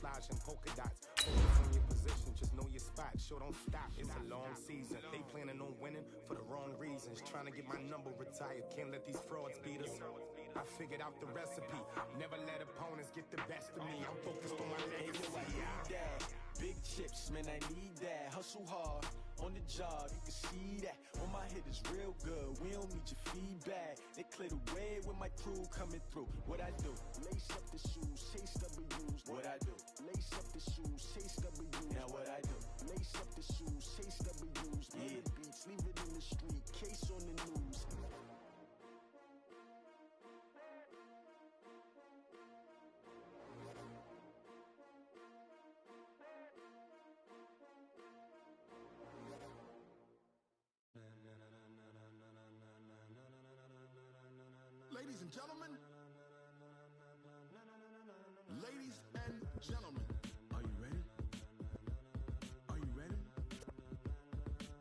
camouflage and polka dots. Focus on your position, just know your spot. Sure, don't stop. It's a long season. They planning on winning for the wrong reasons. Trying to get my number retired. Can't let these frauds beat us. I figured out the recipe. Never let opponents get the best of me. I'm focused on my legacy. Big chips, man, I need that. Hustle hard on the job, you can see that. On my head is real good. We don't need your feedback. They clear the way with my crew coming through. What I do? Lace up the shoes, chase W's. What I do? Lace up the shoes, chase W's. Now what I do? Lace up the shoes, chase W's. Yeah, beats, leave it in the street. Case on the news. Ladies and gentlemen, ladies and gentlemen, are you ready? Are you ready?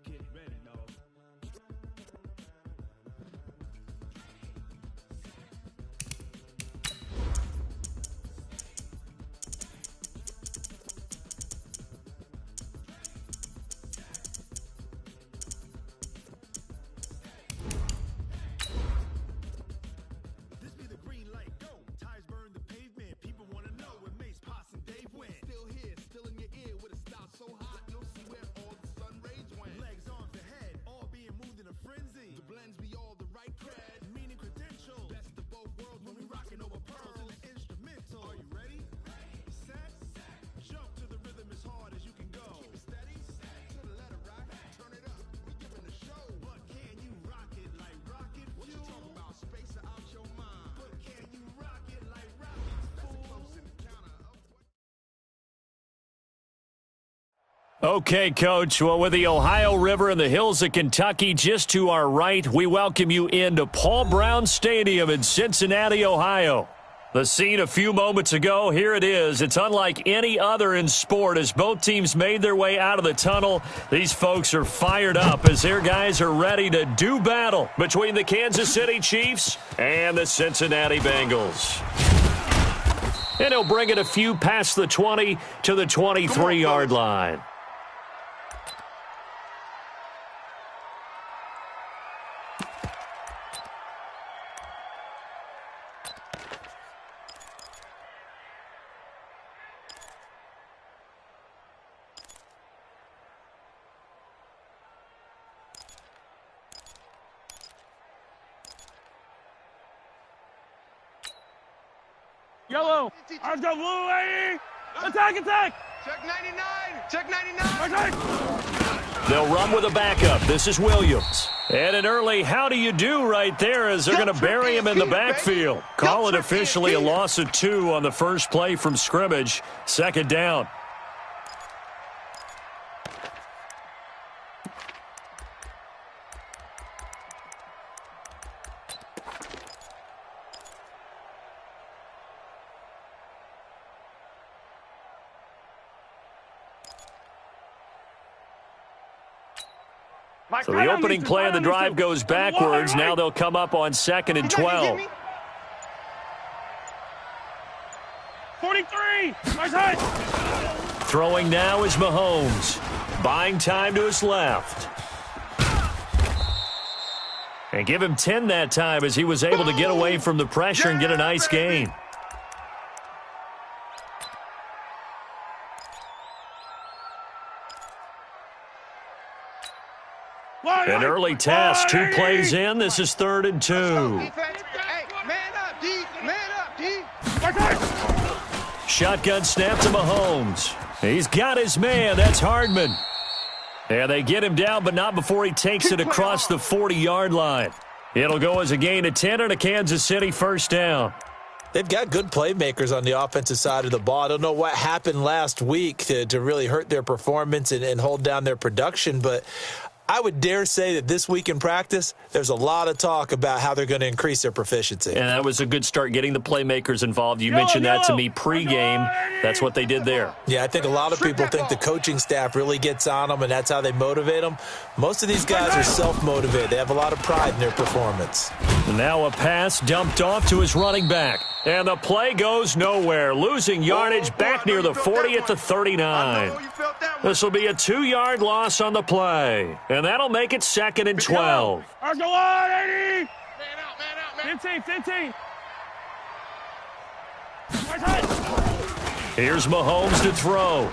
Get ready, dog. Okay, Coach. Well, with the Ohio River and the hills of Kentucky just to our right, we welcome you into Paul Brown Stadium in Cincinnati, Ohio. The scene a few moments ago, here it is. It's unlike any other in sport as both teams made their way out of the tunnel. These folks are fired up as their guys are ready to do battle between the Kansas City Chiefs and the Cincinnati Bengals. And he'll bring it a few past the 20 to the 23-yard line. Yellow, arms go blue, lady. Attack, attack. Check 99, check 99. Attack. They'll run with a backup. This is Williams. And an early how do you do right there as they're going to bury him in the backfield. Call it officially a loss of 2 on the first play from scrimmage. Second down. So the opening play of the drive goes backwards. Now they'll come up on 2nd and 12. 43. Nice hit. Throwing now is Mahomes. Buying time to his left. And give him 10 that time as he was able to get away from the pressure and get a nice gain. An early test, 2 plays in. This is 3rd and 2. Hey, man up, D. Man up, D. Shotgun snap to Mahomes. He's got his man. That's Hardman. And they get him down, but not before he takes it across the 40-yard line. It'll go as a gain of 10 and a Kansas City first down. They've got good playmakers on the offensive side of the ball. I don't know what happened last week to really hurt their performance and hold down their production, but I would dare say that this week in practice, there's a lot of talk about how they're going to increase their proficiency. And that was a good start getting the playmakers involved. You mentioned that to me pregame. That's what they did there. Yeah, I think a lot of people think the coaching staff really gets on them, and that's how they motivate them. Most of these guys are self-motivated. They have a lot of pride in their performance. Now a pass dumped off to his running back. And the play goes nowhere, losing yardage back near the 40 at the 39. This will be a 2-yard loss on the play, and that'll make it 2nd and 12. 80! Man out. 15. Here's Mahomes to throw.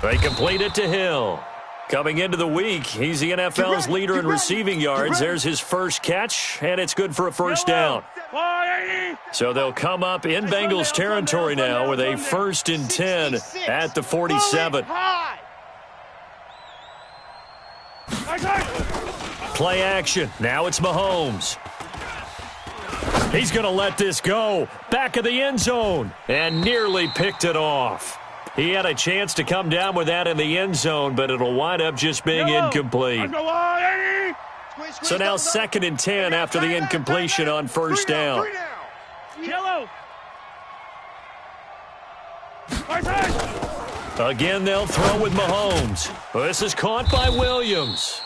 They complete it to Hill. Coming into the week, he's the NFL's leader in receiving yards. There's his first catch, and it's good for a first down. So they'll come up in Bengals territory now with a 1st and 10 at the 47. Play action. Now it's Mahomes. He's going to let this go. Back of the end zone. And nearly picked it off. He had a chance to come down with that in the end zone, but it'll wind up just being incomplete. So now 2nd and 10 after the incompletion on first down. Again, they'll throw with Mahomes. This is caught by Williams.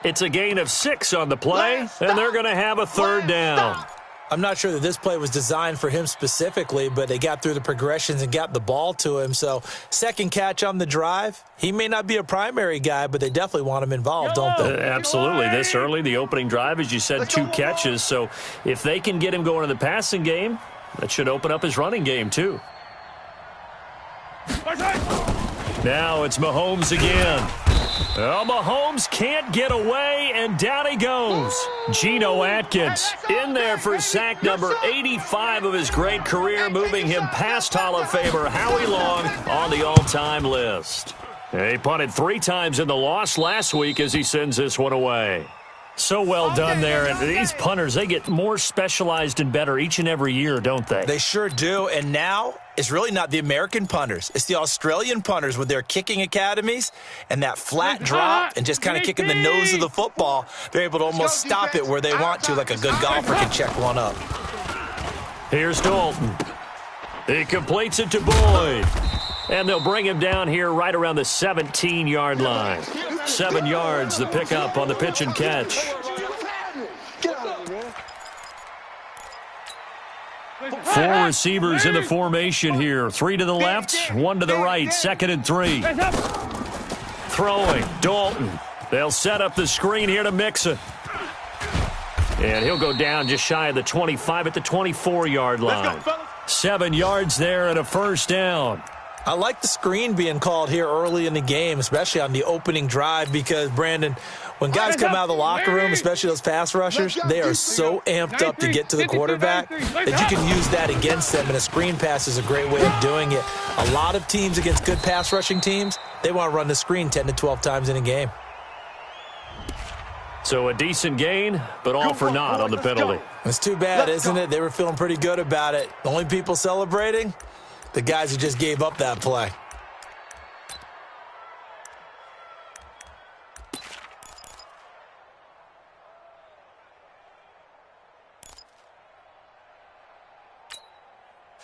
It's a gain of 6 on the play, and they're going to have a 3rd down. I'm not sure that this play was designed for him specifically, but they got through the progressions and got the ball to him. So, second catch on the drive. He may not be a primary guy, but they definitely want him involved, don't they? Absolutely. This early, the opening drive, as you said, 2 catches. So, if they can get him going in the passing game, that should open up his running game, too. Now it's Mahomes again. Well, Mahomes can't get away, and down he goes. Geno Atkins in there for sack number 85 of his great career, moving him past Hall of Famer Howie Long on the all-time list. He punted 3 times in the loss last week as he sends this one away. So well done there. And these punters, they get more specialized and better each and every year, don't they? They sure do. And now it's really not the American punters. It's the Australian punters with their kicking academies and that flat drop and just kind of kicking the nose of the football. They're able to almost stop it where they want to, like a good golfer can check one up. Here's Dalton. He completes it to Boyd. And they'll bring him down here right around the 17-yard line. 7 yards, the pickup on the pitch and catch. 4 receivers in the formation here. 3 to the left, 1 to the right. 2nd and 3. Throwing, Dalton. They'll set up the screen here to Mixon. And he'll go down just shy of the 25 at the 24-yard line. 7 yards there and a first down. I like the screen being called here early in the game, especially on the opening drive, because, Brandon, when guys come out of the locker room, especially those pass rushers, they are so amped up to get to the quarterback that you can use that against them, and a screen pass is a great way of doing it. A lot of teams against good pass rushing teams, they want to run the screen 10 to 12 times in a game. So a decent gain, but all for naught on the penalty. It's too bad, isn't it? They were feeling pretty good about it. The only people celebrating? The guys who just gave up that play.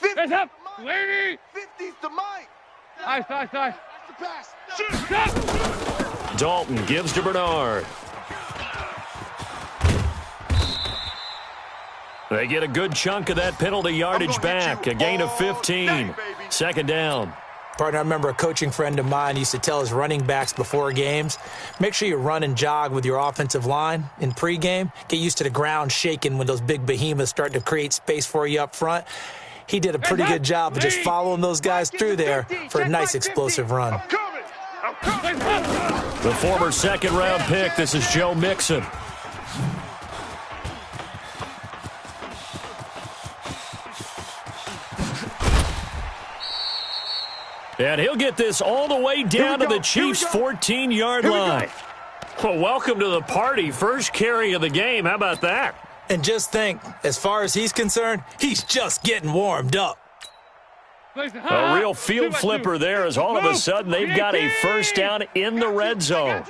It's up, lady. 50's to Mike. Nice. That's the pass. Dalton gives to Bernard. They get a good chunk of that penalty yardage back. A gain of 15. 2nd down. Partner, I remember a coaching friend of mine used to tell his running backs before games, make sure you run and jog with your offensive line in pregame. Get used to the ground shaking when those big behemoths start to create space for you up front. He did a pretty good job of just following those guys through there for a nice explosive run. The former 2nd-round pick, this is Joe Mixon. And he'll get this all the way down to the Chiefs' 14-yard line. Well, welcome to the party. First carry of the game. How about that? And just think, as far as he's concerned, he's just getting warmed up. A real field flipper there as all of a sudden they've got a first down in the red zone.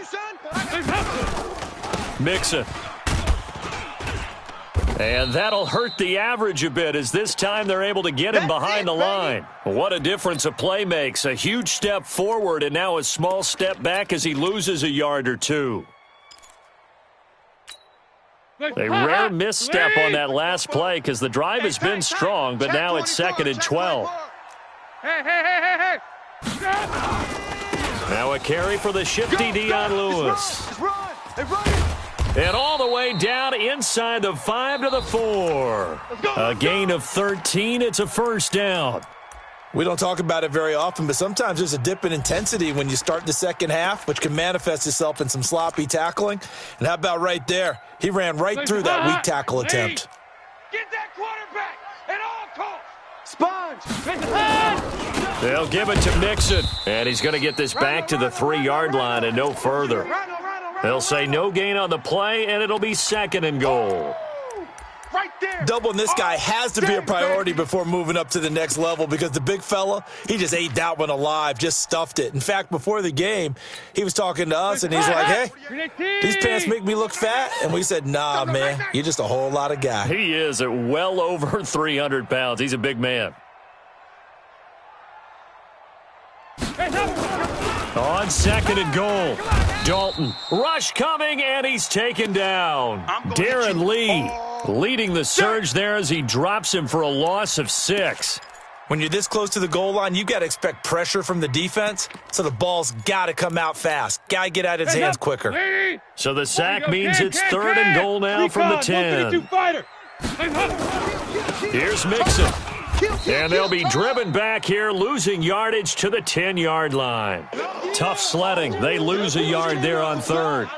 Mixon. And that'll hurt the average a bit as this time they're able to get him behind the line. What a difference a play makes. A huge step forward and now a small step back as he loses a yard or two. A rare misstep on that last play because the drive has been strong, but now it's 2nd and 12. Hey. Now a carry for the shifty Dion Lewis. And all the way down inside the 5 to the 4. A gain of 13. It's a first down. We don't talk about it very often, but sometimes there's a dip in intensity when you start the second half, which can manifest itself in some sloppy tackling. And how about right there? He ran right through that weak tackle attempt. Get that quarterback at all costs. Sponge. They'll give it to Mixon. And he's going to get this back to the 3-yard line and no further. They'll say no gain on the play, and it'll be 2nd and goal. Right there. Doubling this guy has to be a priority before moving up to the next level because the big fella, he just ate that one alive, just stuffed it. In fact, before the game, he was talking to us, and he's like, hey, these pants make me look fat. And we said, nah, man, you're just a whole lot of guy. He is at well over 300 pounds. He's a big man. On 2nd and goal, Dalton. Rush coming, and he's taken down. Darren Lee leading the surge there as he drops him for a loss of 6. When you're this close to the goal line, you got to expect pressure from the defense, so the ball's got to come out fast. Got to get out of his hands quicker. So the sack means it's 3rd and goal now from the 10. Here's Mixon. And they'll be driven back here, losing yardage to the 10-yard line. Tough sledding. They lose a yard there on 3rd.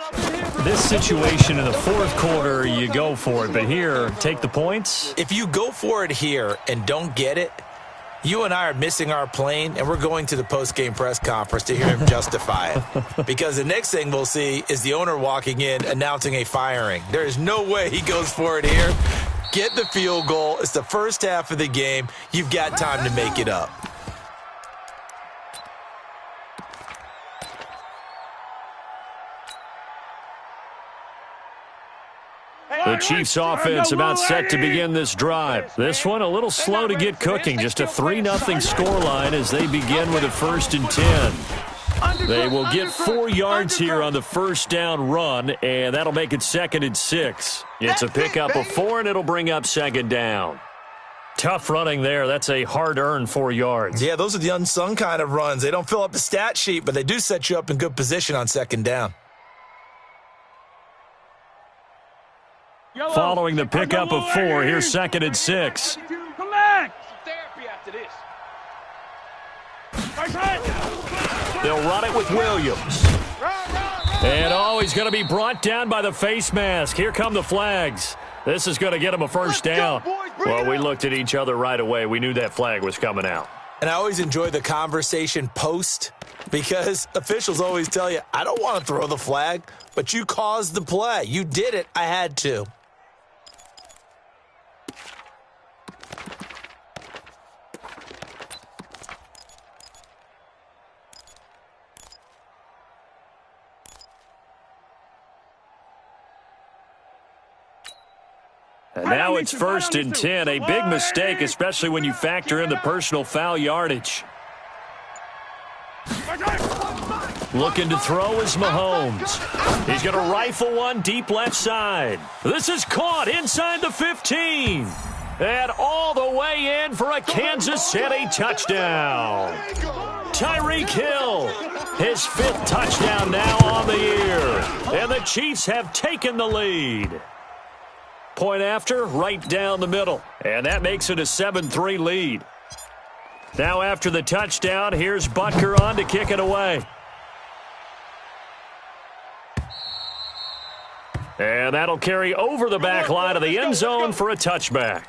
This situation in the 4th quarter, you go for it. But here, take the points. If you go for it here and don't get it, you and I are missing our plane, and we're going to the post-game press conference to hear him justify it. Because the next thing we'll see is the owner walking in announcing a firing. There is no way he goes for it here. Get the field goal. It's the first half of the game. You've got time to make it up. The Chiefs offense about set to begin this drive. This one a little slow to get cooking. Just a 3-0 scoreline as they begin with a 1st and 10. They will get 4 yards here on the first down run, and that'll make it 2nd and 6. It's a pickup of 4, and it'll bring up 2nd down. Tough running there. That's a hard-earned 4 yards. Yeah, those are the unsung kind of runs. They don't fill up the stat sheet, but they do set you up in good position on 2nd down. Following the pickup of 4, here's 2nd and 6. They'll run it with Williams. And, he's going to be brought down by the face mask. Here come the flags. This is going to get him a first down. Well, we looked at each other right away. We knew that flag was coming out. And I always enjoy the conversation post because officials always tell you, I don't want to throw the flag, but you caused the play. You did it. I had to. And now it's 1st and 10. A big mistake, especially when you factor in the personal foul yardage. Looking to throw is Mahomes. He's going to rifle one deep left side. This is caught inside the 15. And all the way in for a Kansas City touchdown. Tyreek Hill, his 5th touchdown now on the year. And the Chiefs have taken the lead. Point after, right down the middle. And that makes it a 7-3 lead. Now after the touchdown, here's Butker on to kick it away. And that'll carry over the back line of the end zone for a touchback.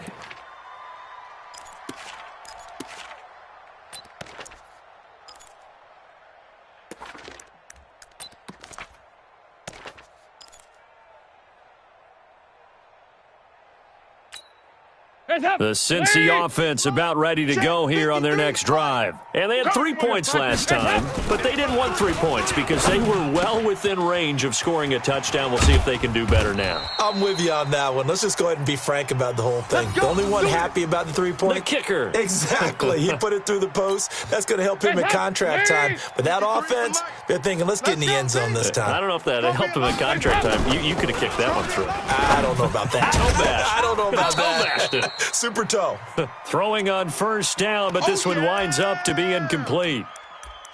The Cincy offense about ready to go here on their next drive. And they had 3 points last time, but they didn't want 3 points because they were well within range of scoring a touchdown. We'll see if they can do better now. I'm with you on that one. Let's just go ahead and be frank about the whole thing. The only one happy about the 3-point. The kicker. Exactly. He put it through the post. That's going to help him in contract time. But that offense, they're thinking, let's get in the end zone this time. I don't know if that helped him in contract time. You could have kicked that one through. I don't know about that. I don't know about that. Super toe. Throwing on first down, but this one winds up to be incomplete.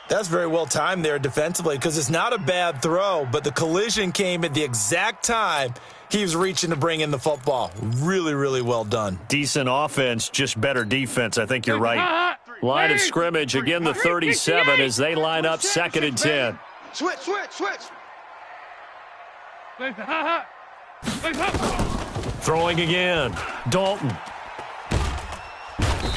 That's very well timed there defensively because it's not a bad throw, but the collision came at the exact time he was reaching to bring in the football. Really, really well done. Decent offense, just better defense. I think you're right. Line of scrimmage, again the 37 as they line up 2nd and 10. Switch. Throwing again. Dalton.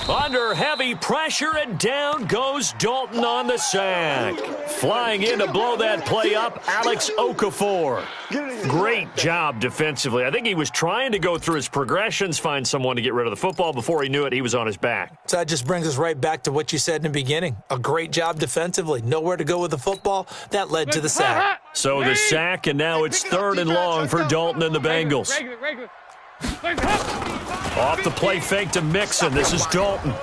Under heavy pressure, and down goes Dalton on the sack. Flying in to blow that play up, Alex Okafor. Great job defensively. I think he was trying to go through his progressions, find someone to get rid of the football. Before he knew it, he was on his back. So that just brings us right back to what you said in the beginning. A great job defensively. Nowhere to go with the football. That led to the sack. So the sack, and now it's 3rd and long for Dalton and the Bengals. Off the play fake to Mixon. This is Dalton.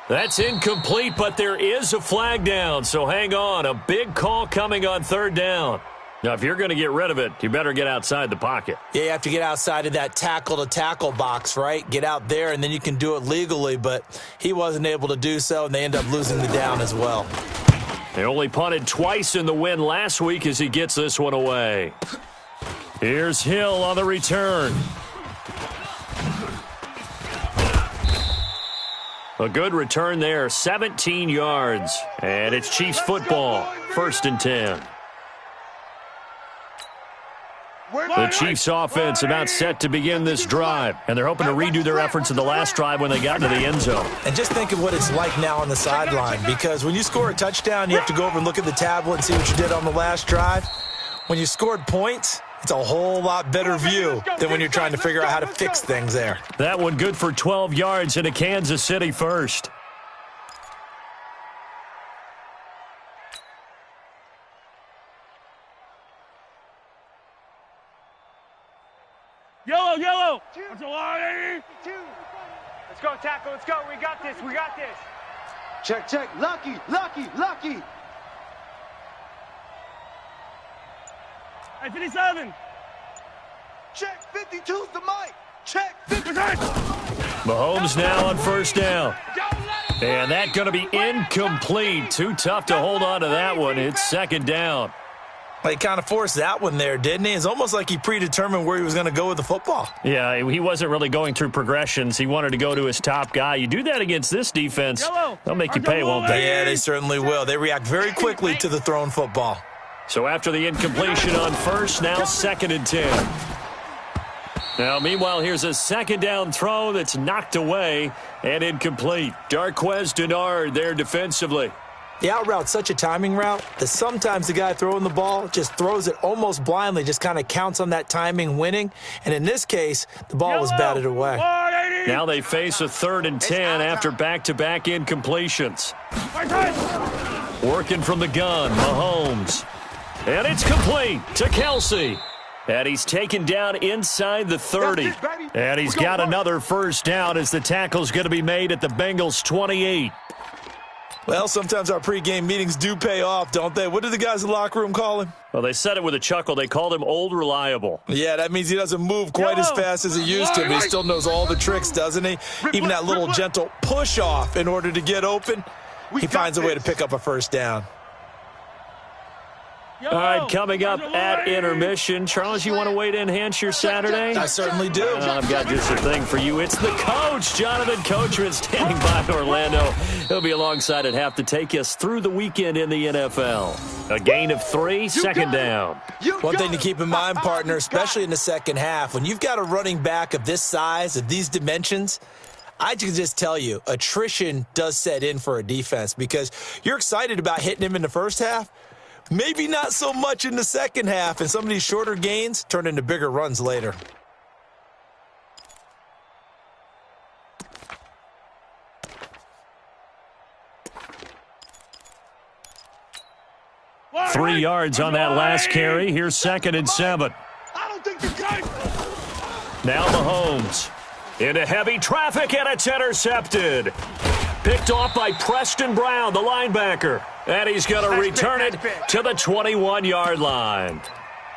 That's incomplete, but there is a flag down, so hang on. A big call coming on 3rd down. Now, if you're going to get rid of it, you better get outside the pocket. Yeah, you have to get outside of that tackle-to-tackle box, right? Get out there, and then you can do it legally, but he wasn't able to do so, and they end up losing the down as well. They only punted twice in the win last week as he gets this one away. Here's Hill on the return. A good return there, 17 yards. And it's Chiefs football, 1st and 10. The Chiefs offense about set to begin this drive, and they're hoping to redo their efforts in the last drive when they got into the end zone. And just think of what it's like now on the sideline, because when you score a touchdown, you have to go over and look at the tablet and see what you did on the last drive. When you scored points, it's a whole lot better view than when you're trying to figure out how to fix things there. That one good for 12 yards into Kansas City first. Yellow. Let's go, tackle. Let's go. We got this. Check. Lucky. 57. Check. 52's the mic. Check. 50. Mahomes now on 1st down. And that's going to be incomplete. Too tough to hold on to that one. It's 2nd down. He kind of forced that one there, didn't he? It's almost like he predetermined where he was going to go with the football. Yeah, he wasn't really going through progressions. He wanted to go to his top guy. You do that against this defense, they'll make you pay, won't they? Yeah, they certainly will. They react very quickly to the thrown football. So after the incompletion on 1st, now 2nd and 10. Now, meanwhile, here's a 2nd down throw that's knocked away and incomplete. Darquez Denard there defensively. The out route's such a timing route that sometimes the guy throwing the ball just throws it almost blindly, just kind of counts on that timing winning. And in this case, the ball was batted away. Now they face a 3rd and 10 after back-to-back incompletions. Working from the gun, Mahomes. And it's complete to Kelsey. And he's taken down inside the 30. And he's got another 1st down as the tackle's going to be made at the Bengals' 28. Well, sometimes our pregame meetings do pay off, don't they? What did the guys in the locker room call him? Well, they said it with a chuckle. They called him Old Reliable. Yeah, that means he doesn't move quite as fast as he used to, but he still knows all the tricks, doesn't he? Even that little gentle push-off in order to get open, he finds a way to pick up a 1st down. All right, coming up at intermission. Charles, you want to wait to enhance your Saturday? I certainly do. I've got just a thing for you. It's the coach, Jonathan Coachman, standing by in Orlando. He'll be alongside at half to take us through the weekend in the NFL. A gain of 3, 2nd down. One thing to keep in mind, partner, especially in the second half, when you've got a running back of this size, of these dimensions, I can just tell you, attrition does set in for a defense because you're excited about hitting him in the first half. Maybe not so much in the second half, and some of these shorter gains turn into bigger runs later. 3 yards on that last carry. Here's 2nd and 7. I don't think the guy. Now Mahomes into heavy traffic, and it's intercepted. Picked off by Preston Brown, the linebacker. And he's going to return it to the 21-yard line.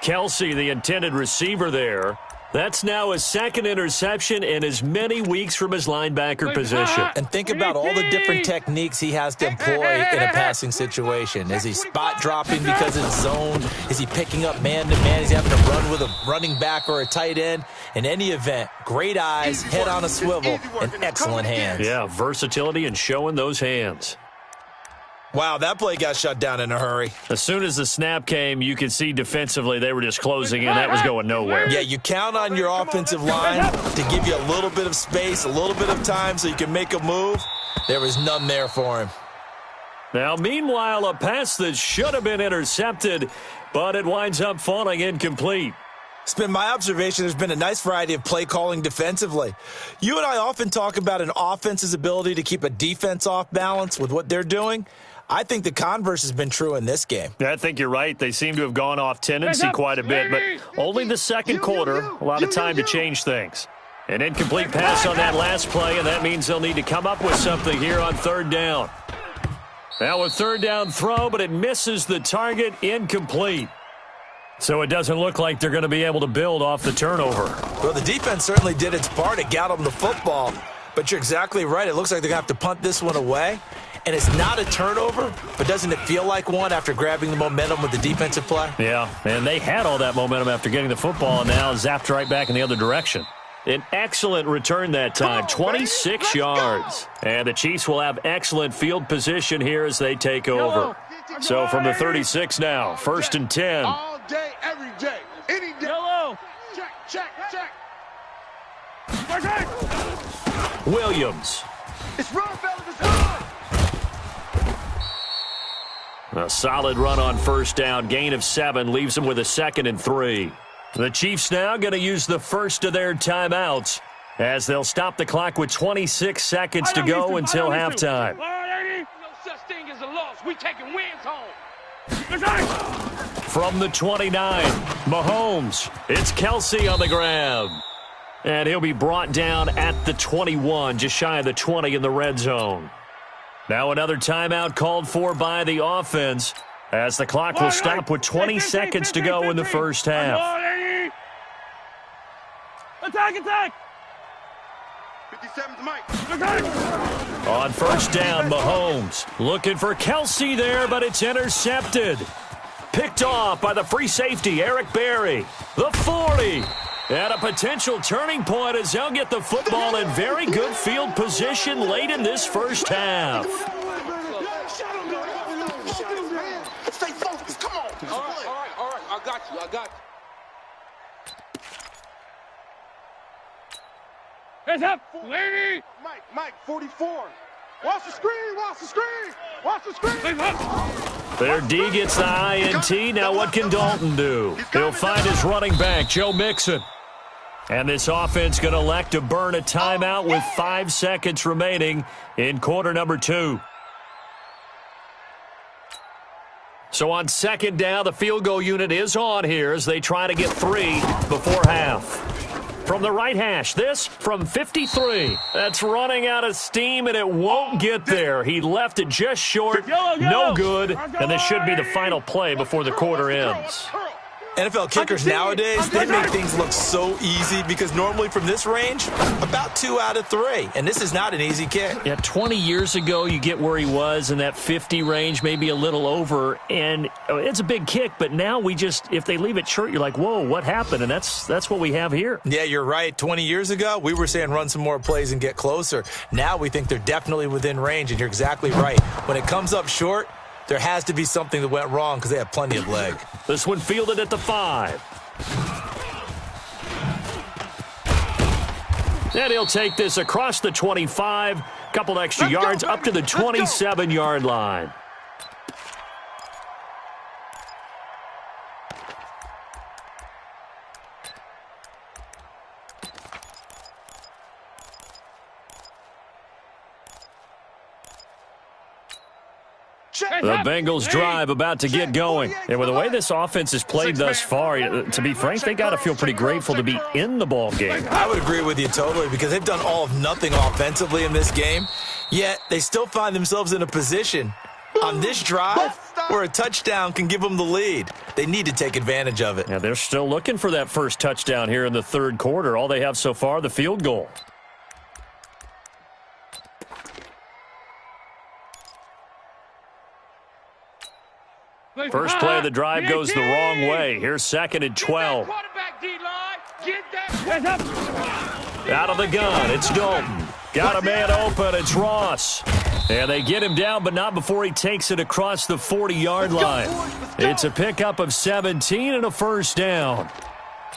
Kelsey, the intended receiver there. That's now his 2nd interception in as many weeks from his linebacker position. And think about all the different techniques he has to employ in a passing situation. Is he spot dropping because it's zoned? Is he picking up man-to-man? Is he having to run with a running back or a tight end? In any event, great eyes, head on a swivel, and excellent hands. Yeah, versatility and showing those hands. Wow, that play got shut down in a hurry. As soon as the snap came, you could see defensively they were just closing in. That was going nowhere. Yeah, you count on your offensive line to give you a little bit of space, a little bit of time so you can make a move. There was none there for him. Now, meanwhile, a pass that should have been intercepted, but it winds up falling incomplete. It's been my observation there's been a nice variety of play calling defensively. You and I often talk about an offense's ability to keep a defense off balance with what they're doing. I think the converse has been true in this game. Yeah, I think you're right. They seem to have gone off tendency quite a bit, but only the second quarter, a lot of time to change things. An incomplete pass on that last play, and that means they'll need to come up with something here on 3rd down. Now a 3rd down throw, but it misses the target, incomplete. So it doesn't look like they're going to be able to build off the turnover. Well, the defense certainly did its part. It got them the football, but you're exactly right. It looks like they're going to have to punt this one away. And it's not a turnover, but doesn't it feel like one after grabbing the momentum with the defensive play? Yeah, and they had all that momentum after getting the football, and now zapped right back in the other direction. An excellent return that time, 26 yards. And the Chiefs will have excellent field position here as they take over. So from the 36 now, 1st and 10. All day, every day, any day. Yellow. Check. Williams. It's run, fellas. It's run. A solid run on 1st down. Gain of 7 leaves them with a 2nd and 3. The Chiefs now going to use the first of their timeouts as they'll stop the clock with 26 seconds to go until halftime. No such thing as a loss. We taking wins home. From the 29, Mahomes. It's Kelsey on the grab. And he'll be brought down at the 21, just shy of the 20 in the red zone. Now another timeout called for by the offense as the clock will stop with 20 seconds to go in the first half. Attack! 57's Mike. On 1st down, Mahomes looking for Kelsey there, but it's intercepted. Picked off by the free safety, Eric Berry. The 40. And a potential turning point as they'll get the football in very good field position late in this first half. Stay focused. Come on. All right. I got you. Heads up, lady. Mike, 44. Watch the screen. Their D gets the INT. Now what can Dalton do? He'll find his running back, Joe Mixon. And this offense going to elect to burn a timeout with 5 seconds remaining in quarter number 2. So on 2nd down, the field goal unit is on here as they try to get 3 before half. From the right hash, this from 53. That's running out of steam, and it won't get there. He left it just short, no good, and this should be the final play before the quarter ends. NFL kickers nowadays, they make things look so easy because normally from this range, about 2 out of 3. And this is not an easy kick. Yeah, 20 years ago, you get where he was in that 50 range, maybe a little over. And it's a big kick, but now we just, if they leave it short, you're like, whoa, what happened? And that's what we have here. Yeah, you're right. 20 years ago, we were saying run some more plays and get closer. Now we think they're definitely within range, and you're exactly right. When it comes up short, there has to be something that went wrong because they have plenty of leg. This one fielded at the 5. And he'll take this across the 25, couple extra yards up to the 27-yard line. The Bengals drive about to get going. And with the way this offense has played thus far, to be frank, they got to feel pretty grateful to be in the ball game. I would agree with you totally because they've done all of nothing offensively in this game, yet they still find themselves in a position on this drive where a touchdown can give them the lead. They need to take advantage of it. Yeah, they're still looking for that first touchdown here in the third quarter. All they have so far, the field goal. First play of the drive goes the wrong way. Here's 2nd and 12. Out of the gun, it's Dalton. Got a man open, it's Ross. And they get him down, but not before he takes it across the 40-yard line. It's a pickup of 17 and a first down.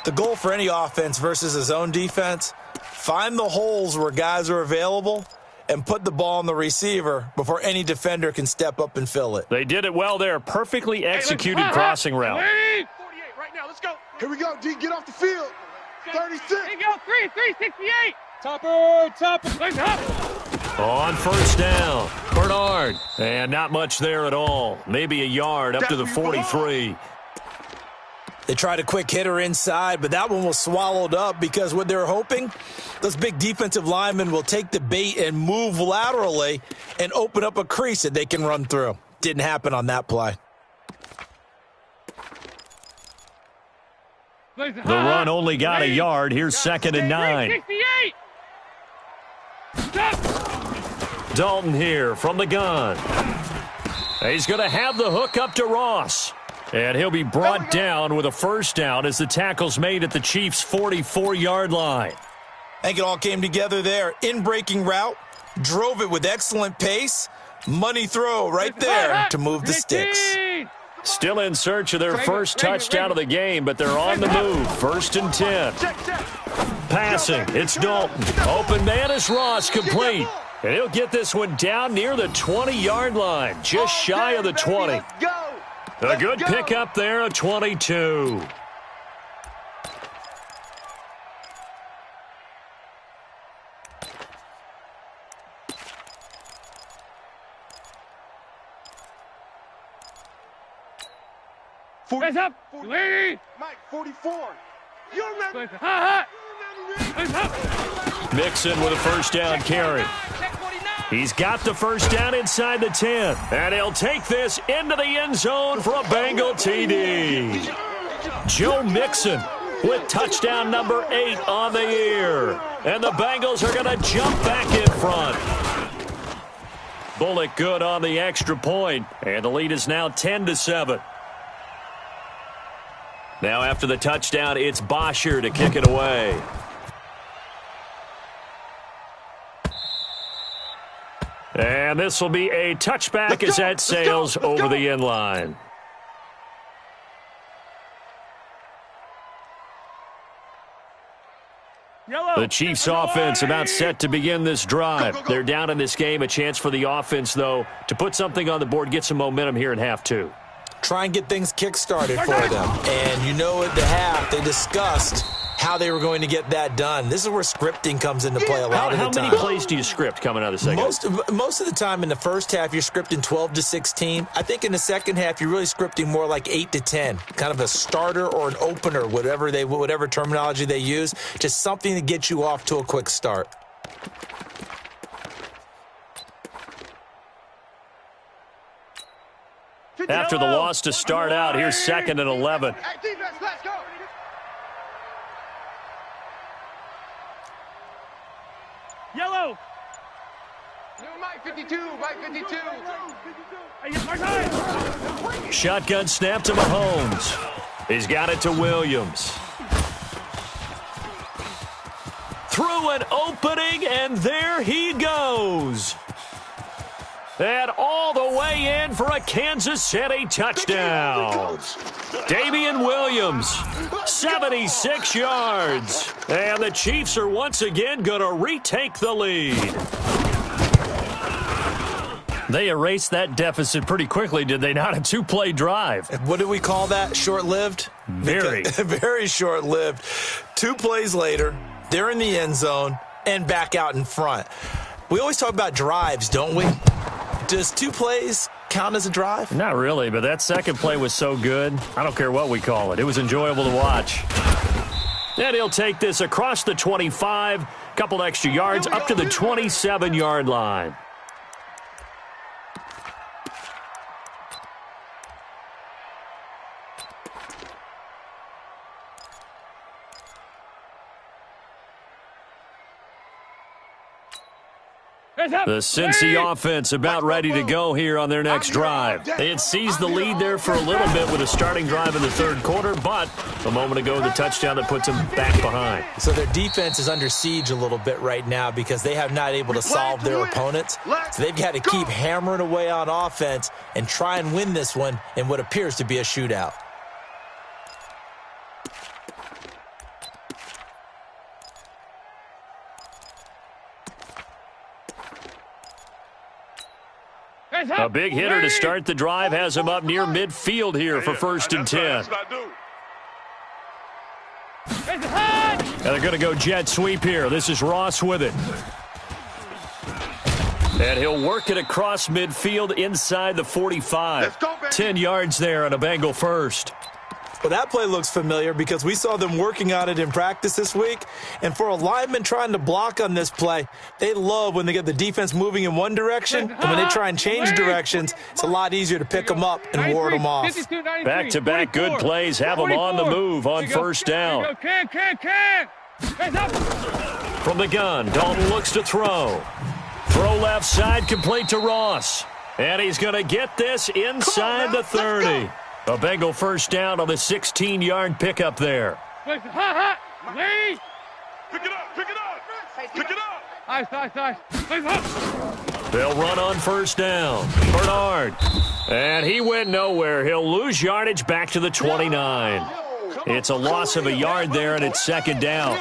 The goal for any offense versus a zone defense, find the holes where guys are available and put the ball on the receiver before any defender can step up and fill it. They did it well there. Perfectly executed crossing route. 48 right now. Let's go. Here we go, D. Get off the field. 36. Here you go. 368. Topper. On first down, Bernard. And not much there at all. Maybe a yard up to the 43. They tried a quick hitter inside, but that one was swallowed up because what they're hoping, those big defensive linemen will take the bait and move laterally and open up a crease that they can run through. Didn't happen on that play. The run only got a yard. Here's 2nd and 9. Dalton here from the gun. He's going to have the hook up to Ross. And he'll be brought down with a first down as the tackle's made at the Chiefs' 44-yard line. I think it all came together there. In-breaking route, drove it with excellent pace. Money throw right there to move the sticks. Still in search of their first touchdown of the game, but they're on the move. 1st and 10. Passing, it's Dalton. Open man is Ross, complete. And he'll get this one down near the 20-yard line, just shy of the 20. A good pickup there, a 22. Hands up. Lady. Mike, 44. You remember? Mixon with a first down carry. He's got the first down inside the 10. And he'll take this into the end zone for a Bengal TD. Joe Mixon with touchdown number 8 on the year. And the Bengals are going to jump back in front. Bullock good on the extra point. And the lead is now 10-7. Now after the touchdown, it's Bosher to kick it away. And this will be a touchback as that sails over the end line. The Chiefs offense about set to begin this drive. They're down in this game. A chance for the offense, though, to put something on the board, get some momentum here in half 2. Try and get things kick-started for them. And you know at the half, they discussed how they were going to get that done. This is where scripting comes into play a lot of the time. How many plays do you script coming out of the second? Most of the time in the first half, you're scripting 12 to 16. I think in the second half, you're really scripting more like 8 to 10. Kind of a starter or an opener, whatever terminology they use. Just something to get you off to a quick start. After the loss to start out, here's 2nd and 11. Yellow. Mike 52. Shotgun snap to Mahomes. He's got it to Williams. Through an opening, and there he goes. And all the way in for a Kansas City touchdown. Damian Williams, 76 yards. And the Chiefs are once again going to retake the lead. They erased that deficit pretty quickly, did they not? A 2-play drive. What do we call that? Short-lived? Very. Very short-lived. 2 plays later, they're in the end zone and back out in front. We always talk about drives, don't we? Does 2 plays count as a drive? Not really, but that second play was so good. I don't care what we call it. It was enjoyable to watch. And he'll take this across the 25, couple extra yards, up to the 27-yard line. The Cincy offense about ready to go here on their next drive. They had seized the lead there for a little bit with a starting drive in the third quarter, but a moment ago the touchdown that puts them back behind. So their defense is under siege a little bit right now because they have not able to solve their opponents. So they've got to keep hammering away on offense and try and win this one in what appears to be a shootout. A big hitter to start the drive has him up near midfield here for 1st and 10. And they're going to go jet sweep here. This is Ross with it. And he'll work it across midfield inside the 45. 10 yards there on a Bengal first. Well, that play looks familiar because we saw them working on it in practice this week. And for a lineman trying to block on this play, they love when they get the defense moving in one direction. And when they try and change directions, it's a lot easier to pick them up and ward them off. Back-to-back good plays have them on the move on first down. From the gun, Dalton looks to throw. Throw left side, complete to Ross. And he's going to get this inside the 30. A Bengal first down on the 16-yard pickup there. Pick it up, pick it up. Pick it up. They'll run on first down. Bernard. And he went nowhere. He'll lose yardage back to the 29. It's a loss of a yard there, and it's second down.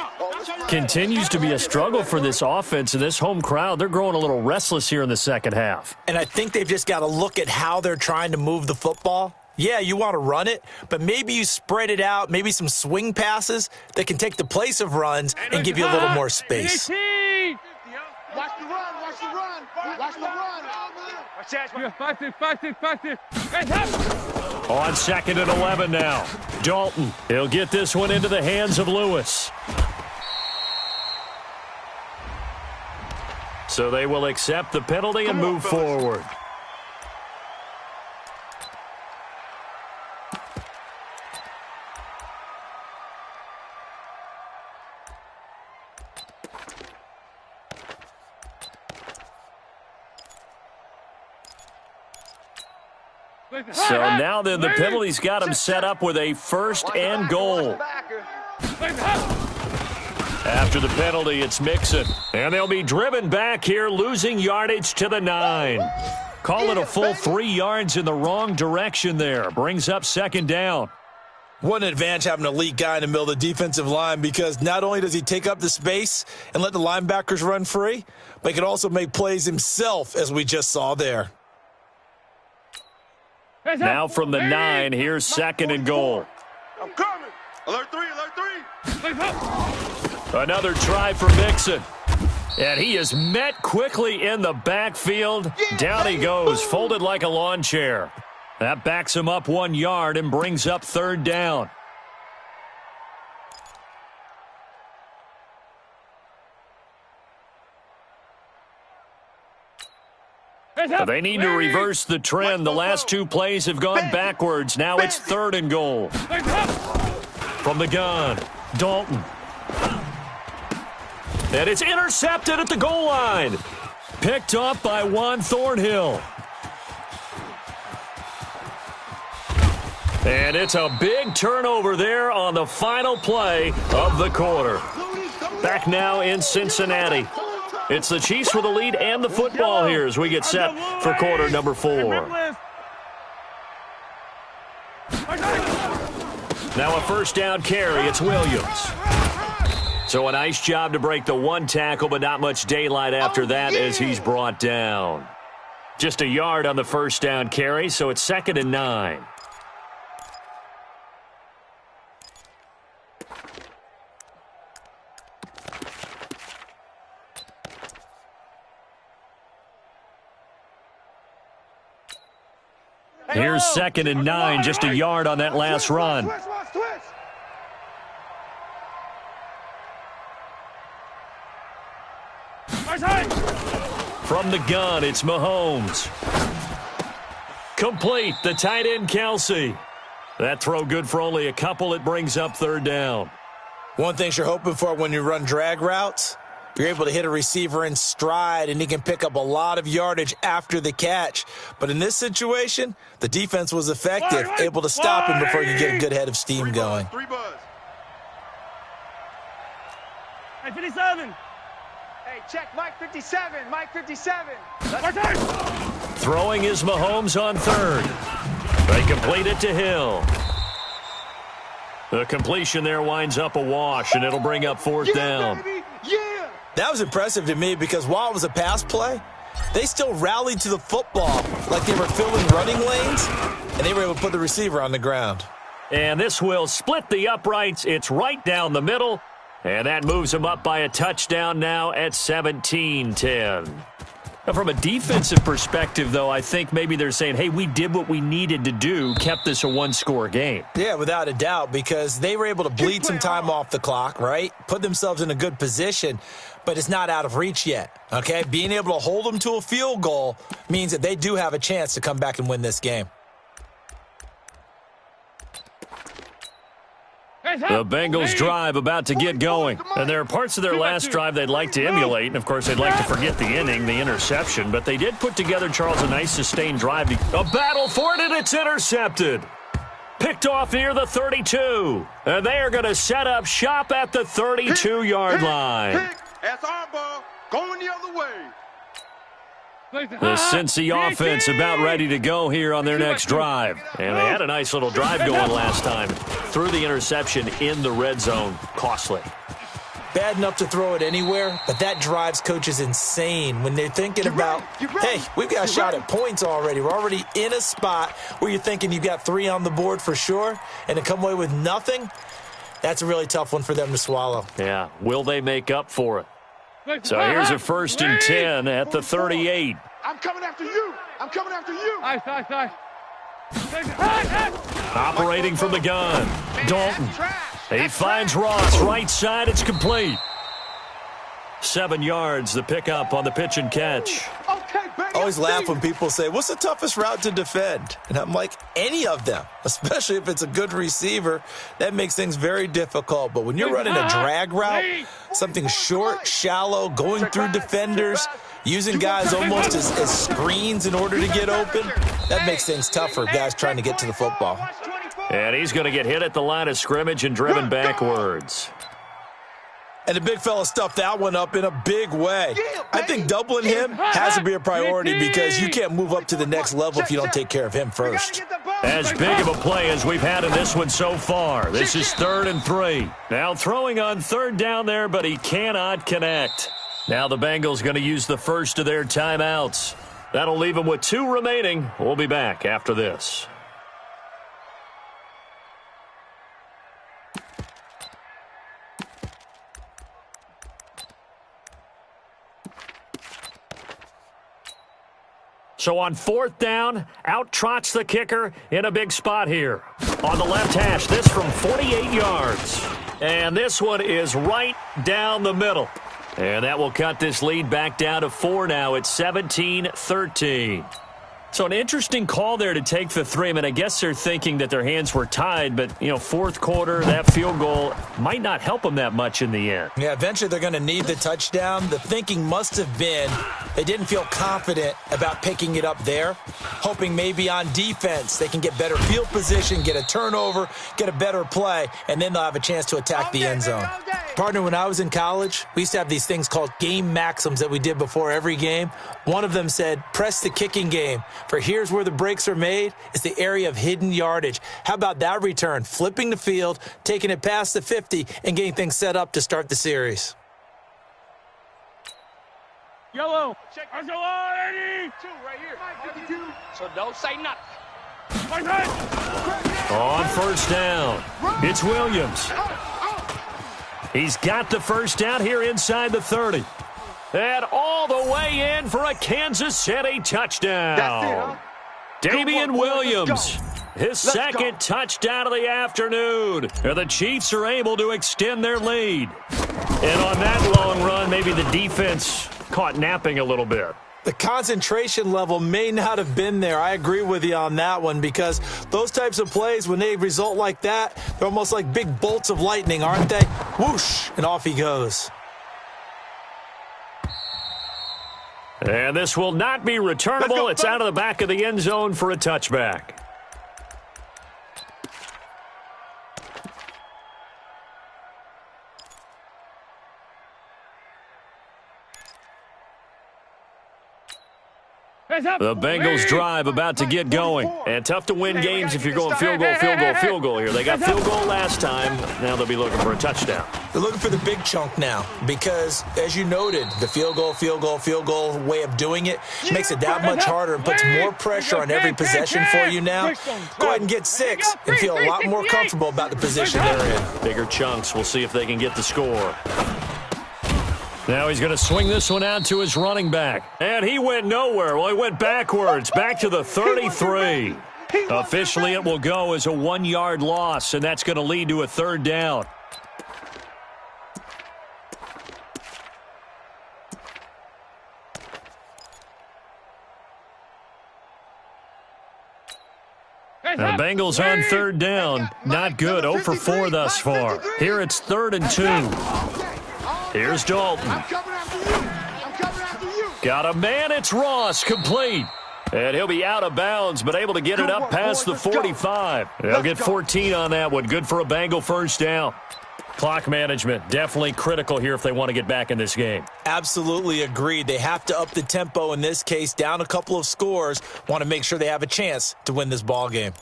Continues to be a struggle for this offense and this home crowd. They're growing a little restless here in the second half. And I think they've just got to look at how they're trying to move the football. Yeah, you want to run it, but maybe you spread it out, maybe some swing passes that can take the place of runs and give you a little more space. Watch the run. On 2nd and 11 now. Dalton, he'll get this one into the hands of Lewis. So they will accept the penalty and move forward. So now then the penalty's got him set up with a 1st and goal. After the penalty, it's Mixon. And they'll be driven back here, losing yardage to the 9. Call it a full 3 yards in the wrong direction there. Brings up second down. What an advantage having an elite guy in the middle of the defensive line because not only does he take up the space and let the linebackers run free, but he can also make plays himself, as we just saw there. Now from the 9, here's 2nd and goal. I'm coming. Alert 3. Another try for Mixon. And he is met quickly in the backfield. Down he goes, folded like a lawn chair. That backs him up 1 yard and brings up 3rd down. They need to reverse the trend. The last 2 plays have gone backwards. Now it's 3rd and goal. From the gun, Dalton. And it's intercepted at the goal line. Picked up by Juan Thornhill. And it's a big turnover there on the final play of the quarter. Back now in Cincinnati. It's the Chiefs with the lead and the football here as we get set for quarter number 4. Now a first down carry. It's Williams. So a nice job to break the 1 tackle, but not much daylight after that as he's brought down. Just a yard on the first down carry, so it's 2nd and 9. Here's 2nd and 9, just a yard on that last run. From the gun, it's Mahomes. Complete, the tight end, Kelsey. That throw good for only a couple. It brings up 3rd down. One thing you're hoping for when you run drag routes, you're able to hit a receiver in stride, and he can pick up a lot of yardage after the catch. But in this situation, the defense was effective, able to stop him before he could get a good head of steam going. Hey, 57. Hey, check Mike 57. Mike 57. Throwing is Mahomes on 3rd. They complete it to Hill. The completion there winds up a wash, and it'll bring up 4th down. That was impressive to me because while it was a pass play, they still rallied to the football like they were filling running lanes, and they were able to put the receiver on the ground. And this will split the uprights. It's right down the middle, and that moves them up by a touchdown now at 17-10. Now, from a defensive perspective, though, I think maybe they're saying, hey, we did what we needed to do, kept this a one-score game. Yeah, without a doubt, because they were able to bleed some time off the clock, right? Put themselves in a good position, but it's not out of reach yet, okay? Being able to hold them to a field goal means that they do have a chance to come back and win this game. The Bengals drive about to get going. And there are parts of their last drive they'd like to emulate. And, of course, they'd like to forget the inning, the interception. But they did put together, Charles, a nice sustained drive. A battle for it, and it's intercepted. Picked off near the 32. And they are going to set up shop at the 32-yard line. That's our ball. Going the other way. The Cincy offense about ready to go here on their next drive. And they had a nice little drive going last time. Threw the interception in the red zone. Costly. Bad enough to throw it anywhere, but that drives coaches insane when they're thinking about, hey, we've got a shot at points already. We're already in a spot where you're thinking you've got 3 on the board for sure, and to come away with nothing, that's a really tough one for them to swallow. Yeah, will they make up for it? So here's a 1st and 10 at the 38. I'm coming after you. I'm coming after you. Operating from the gun. Dalton. He finds Ross. Right side. It's complete. 7 yards. The pickup on the pitch and catch. I always laugh when people say, what's the toughest route to defend? And I'm like, any of them, especially if it's a good receiver. That makes things very difficult. But when you're running a drag route, something short, shallow, going through defenders, using guys almost as screens in order to get open, that makes things tough for guys trying to get to the football. And he's going to get hit at the line of scrimmage and driven backwards. And the big fella stuffed that one up in a big way. I think doubling him has to be a priority because you can't move up to the next level if you don't take care of him first. As big of a play as we've had in this one so far. This is 3rd and 3. Now throwing on 3rd down there, but he cannot connect. Now the Bengals going to use the first of their timeouts. That'll leave them with 2 remaining. We'll be back after this. So on 4th down, out trots the kicker in a big spot here. On the left hash, this from 48 yards. And this one is right down the middle. And that will cut this lead back down to 4 now. It's 17-13. So an interesting call there to take the 3. I mean, I guess they're thinking that their hands were tied, but, you know, 4th quarter, that field goal might not help them that much in the end. Yeah, eventually they're going to need the touchdown. The thinking must have been they didn't feel confident about picking it up there, hoping maybe on defense they can get better field position, get a turnover, get a better play, and then they'll have a chance to attack the end zone. Partner, when I was in college, we used to have these things called game maxims that we did before every game. One of them said, press the kicking game. For here's where the breaks are made. It's the area of hidden yardage. How about that return? Flipping the field, taking it past the 50, and getting things set up to start the series. Yellow. Let's go on, 2 right here. So don't say nothing. On 1st down, it's Williams. He's got the 1st down here inside the 30. And all the way in for a Kansas City touchdown. That's it, huh? Damian Williams, his second touchdown of the afternoon. And the Chiefs are able to extend their lead. And on that long run, maybe the defense caught napping a little bit. The concentration level may not have been there. I agree with you on that one, because those types of plays, when they result like that, they're almost like big bolts of lightning, aren't they? Whoosh, and off he goes. And this will not be returnable. It's out of the back of the end zone for a touchback. The Bengals drive about to get going. And tough to win games if you're going field goal here. They got field goal last time. Now they'll be looking for a touchdown. They're looking for the big chunk now because, as you noted, the field goal way of doing it makes it that much harder and puts more pressure on every possession for you now. Go ahead and get 6 and feel a lot more comfortable about the position they're in. Bigger chunks. We'll see if they can get the score. Now he's going to swing this one out to his running back. And he went nowhere. Well, he went backwards, back to the 33. Officially, it will go as a 1-yard loss, and that's going to lead to a third down. The Bengals on third down. Not good. 0 for 4 thus far. Here it's 3rd and 2. Here's Dalton. Got a man. It's Ross. Complete. And he'll be out of bounds, but able to get it up past the 45. They'll get 14 on that one. Good for a Bengal first down. Clock management, definitely critical here if they want to get back in this game. Absolutely agreed. They have to up the tempo in this case, down a couple of scores. Want to make sure they have a chance to win this ball game.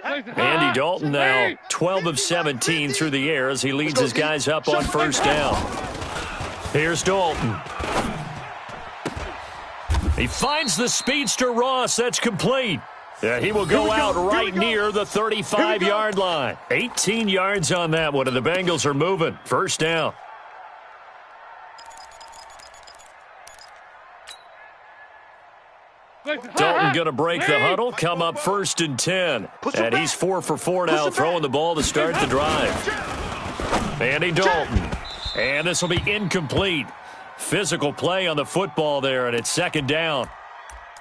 Andy Dalton now 12 of 17 through the air as he leads his guys up on first down. Here's Dalton. He finds the speedster Ross. That's complete. Yeah, he will go out right near the 35-yard line. 18 yards on that one, and the Bengals are moving. First down. Dalton going to break the huddle, come up 1st and 10. And he's 4 for 4 now, throwing the ball to start the drive. Andy Dalton. And this will be incomplete. Physical play on the football there, and it's 2nd down.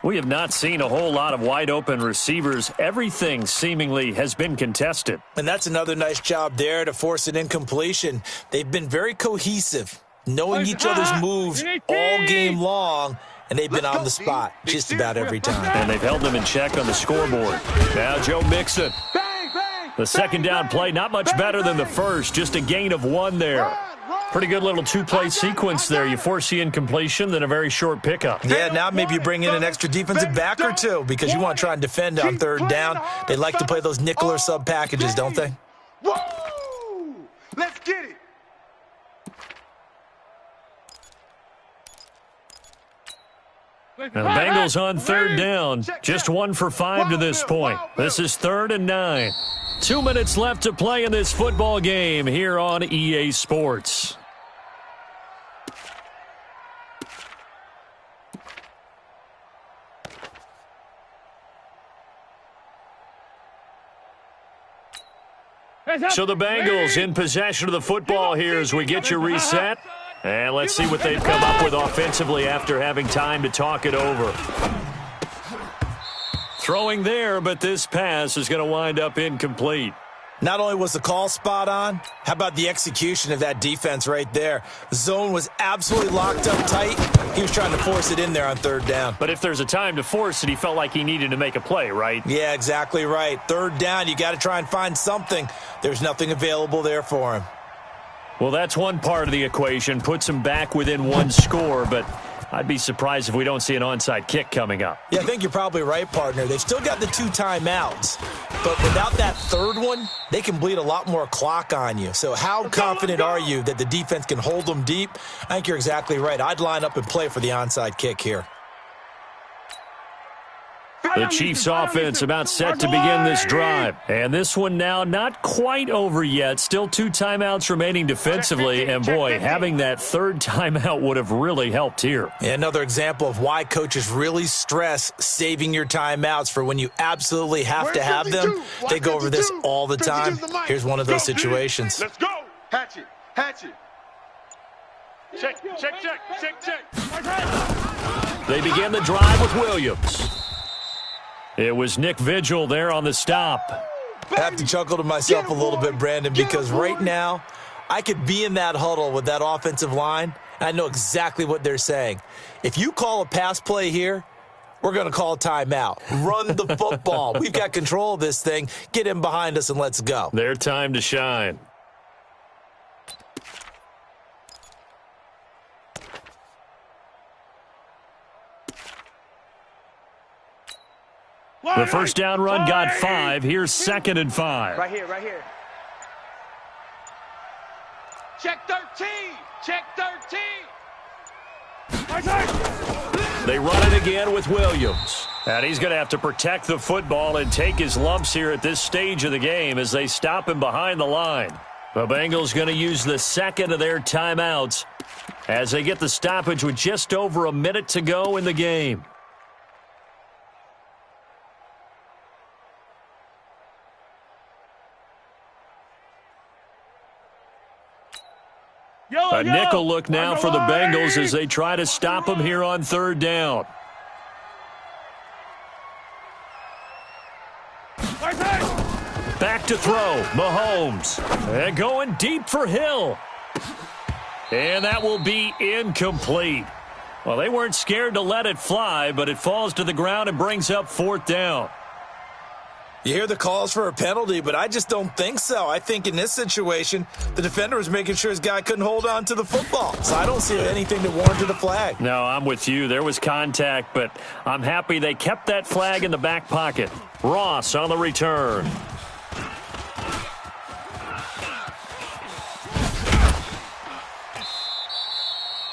We have not seen a whole lot of wide-open receivers. Everything seemingly has been contested. And that's another nice job there to force an incompletion. They've been very cohesive, knowing each other's moves all game long. And they've been on the spot just about every time. And they've held them in check on the scoreboard. Now Joe Mixon. The 2nd down play, not much better than the first. Just a gain of 1 there. Pretty good little 2-play sequence there. You force the incompletion, then a very short pickup. Yeah, now maybe you bring in an extra defensive back or two because you want to try and defend on 3rd down. They like to play those nickel or sub packages, don't they? Whoa! Let's get it. And the Bengals on 3rd down. Just 1 for 5 to this point. This is 3rd and 9. 2 minutes left to play in this football game here on EA Sports. So the Bengals in possession of the football here as we get you reset. And let's see what they've come up with offensively after having time to talk it over. Throwing there, but this pass is going to wind up incomplete. Not only was the call spot on, how about the execution of that defense right there? The zone was absolutely locked up tight. He was trying to force it in there on 3rd down. But if there's a time to force it, he felt like he needed to make a play, right? Yeah, exactly right. 3rd down, you got to try and find something. There's nothing available there for him. Well, that's one part of the equation. Puts him back within 1 score, but I'd be surprised if we don't see an onside kick coming up. Yeah, I think you're probably right, partner. They've still got the 2 timeouts, but without that 3rd one, they can bleed a lot more clock on you. So how confident are you that the defense can hold them deep? I think you're exactly right. I'd line up and play for the onside kick here. The Chiefs offense about set to begin this drive. And this one now not quite over yet. Still 2 timeouts remaining defensively. And boy, having that 3rd timeout would have really helped here. Yeah, another example of why coaches really stress saving your timeouts for when you absolutely have to have them. They go over this all the time. Here's one of those situations. Let's go. Hatch it. Hatch it. Check. They begin the drive with Williams. It was Nick Vigil there on the stop. I have to chuckle to myself a little bit, Brandon, because right now I could be in that huddle with that offensive line, and I know exactly what they're saying. If you call a pass play here, we're going to call a timeout. Run the football. We've got control of this thing. Get in behind us and let's go. Their time to shine. The first down run got 5. Here's 2nd and 5. Right here. Check 13. Check 13. They run it again with Williams. And he's going to have to protect the football and take his lumps here at this stage of the game as they stop him behind the line. The Bengals going to use the 2nd of their timeouts as they get the stoppage with just over a minute to go in the game. A nickel look now for the Bengals as they try to stop him here on 3rd down. Back to throw, Mahomes. And going deep for Hill. And that will be incomplete. Well, they weren't scared to let it fly, but it falls to the ground and brings up 4th down. You hear the calls for a penalty, but I just don't think so. I think in this situation, the defender was making sure his guy couldn't hold on to the football. So I don't see anything that warranted a flag. No, I'm with you. There was contact, but I'm happy they kept that flag in the back pocket. Ross on the return.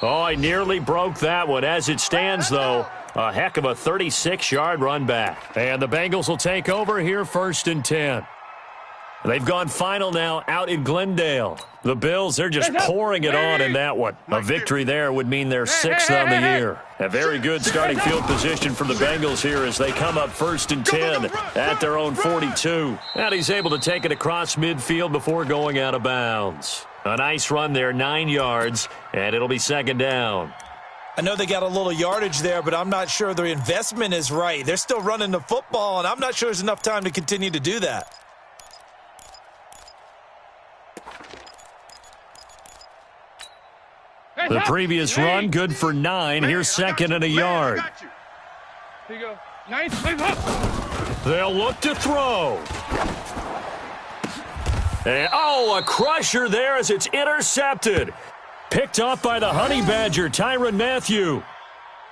Oh, I nearly broke that one. As it stands, though, a heck of a 36-yard run back. And the Bengals will take over here 1st and 10. They've gone final now out in Glendale. The Bills, they're just pouring it on in that one. A victory there would mean they're 6th on the year. A very good starting field position for the Bengals here as they come up 1st and 10 at their own 42. And he's able to take it across midfield before going out of bounds. A nice run there, 9 yards, and it'll be 2nd down. I know they got a little yardage there, but I'm not sure their investment is right. They're still running the football, and I'm not sure there's enough time to continue to do that. The previous run, good for 9. Here's 2nd and a yard. Here you go. Nice. They'll look to throw. And, a crusher there as it's intercepted. Picked off by the Honey Badger, Tyrann Mathieu.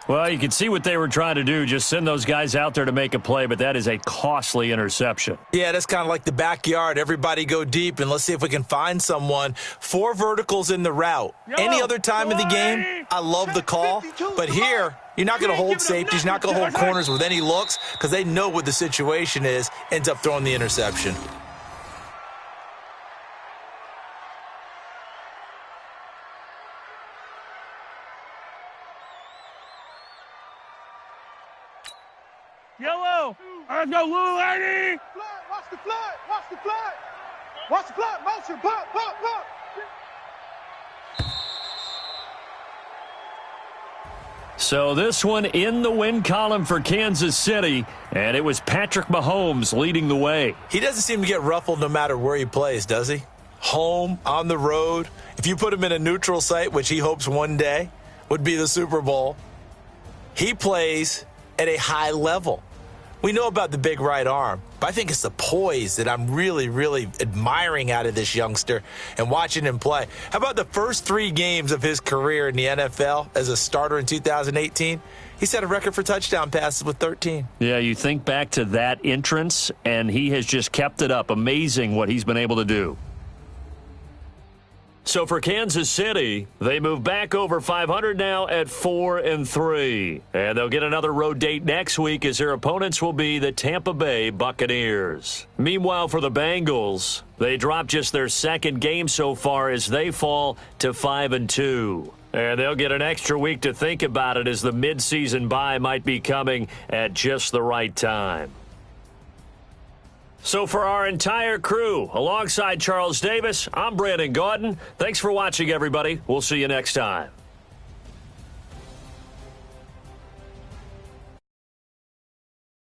Well, you can see what they were trying to do, just send those guys out there to make a play, but that is a costly interception. Yeah, that's kind of like the backyard. Everybody go deep, and let's see if we can find someone. 4 verticals in the route. Any other time of the game, I love the call, but here, you're not going to hold safeties, you're not going to hold corners with any looks because they know what the situation is, ends up throwing the interception. Yellow. Let's go, blue lady. Watch the flood. Watch the flood. Watch the flood. Motion. Pop. So this one in the win column for Kansas City, and it was Patrick Mahomes leading the way. He doesn't seem to get ruffled no matter where he plays, does he? Home, on the road. If you put him in a neutral site, which he hopes one day would be the Super Bowl, he plays at a high level. We know about the big right arm, but I think it's the poise that I'm really, really admiring out of this youngster and watching him play. How about the first 3 games of his career in the NFL as a starter in 2018? He set a record for touchdown passes with 13. Yeah, you think back to that entrance, and he has just kept it up. Amazing what he's been able to do. So for Kansas City, they move back over 500 now at 4-3. And they'll get another road date next week as their opponents will be the Tampa Bay Buccaneers. Meanwhile, for the Bengals, they dropped just their second game so far as they fall to 5-2. And they'll get an extra week to think about it as the midseason bye might be coming at just the right time. So for our entire crew, alongside Charles Davis, I'm Brandon Gaudin. Thanks for watching, everybody. We'll see you next time.